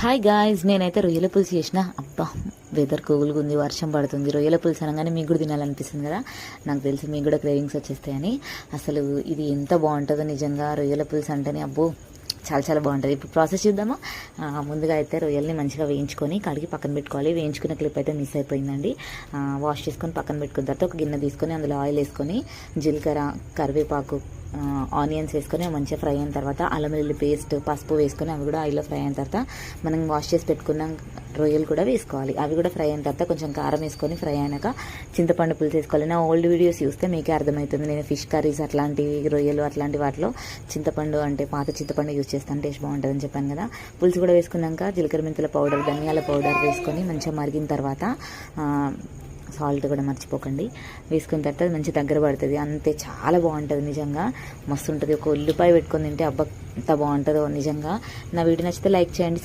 Hi guys, నేనైతే రొయ్యల పులుసు చేసిన. అబ్బా, వెదర్ కూల్గా ఉంది, వర్షం పడుతుంది. రొయ్యల పులుసు అనగానే మీకు కూడా తినాలనిపిస్తుంది కదా. నాకు తెలిసి మీకు కూడా క్రేవింగ్స్ వచ్చేస్తాయని. అసలు ఇది ఎంత బాగుంటుందో నిజంగా. రొయ్యల పులుసు అంటేనే అబ్బో చాలా చాలా బాగుంటుంది. ఇప్పుడు ప్రాసెస్ చూద్దాము. ముందుగా అయితే రొయ్యల్ని మంచిగా వేయించుకొని కడిగి పక్కన పెట్టుకోవాలి. వేయించుకున్న క్లిప్ అయితే మిస్ అయిపోయిందండి. వాష్ చేసుకొని పక్కన పెట్టుకున్న తర్వాత ఒక గిన్నె తీసుకొని అందులో ఆయిల్ వేసుకొని జీలకర్ర, కరివేపాకు, ఆనియన్స్ వేసుకొని మంచిగా ఫ్రై అయిన తర్వాత అల్లం వెల్లుల్లి పేస్ట్, పసుపు వేసుకొని అవి కూడా ఆయిల్లో ఫ్రై అయిన తర్వాత మనం వాష్ చేసి పెట్టుకున్న రొయ్యలు కూడా వేసుకోవాలి. అవి కూడా ఫ్రై అయిన తర్వాత కొంచెం కారం వేసుకొని ఫ్రై అయినాక చింతపండు పులుసు వేసుకోవాలి. నా ఓల్డ్ వీడియోస్ చూస్తే మీకే అర్థమవుతుంది. నేను ఫిష్ కర్రీస్ అట్లాంటివి, రొయ్యలు అట్లాంటి వాటిలో చింతపండు అంటే పాత చింతపండు యూజ్ చేస్తాను, టేస్ట్ బాగుంటుందని చెప్పాను కదా. పులుసు కూడా వేసుకున్నాక జీలకర్ర మెంతుల పౌడర్, ధనియాల పౌడర్ వేసుకొని మంచిగా మరిగిన తర్వాత సాల్ట్ కూడా మర్చిపోకండి. వేసుకున్న తర్వాత మంచి దగ్గర పడుతుంది. అంతే, చాలా బాగుంటుంది నిజంగా, మస్తు ఉంటుంది. ఒక ఉల్లిపాయ పెట్టుకొని తింటే అబ్బా ఎంత బాగుంటుందో నిజంగా. నా వీడియో నచ్చితే లైక్ చేయండి.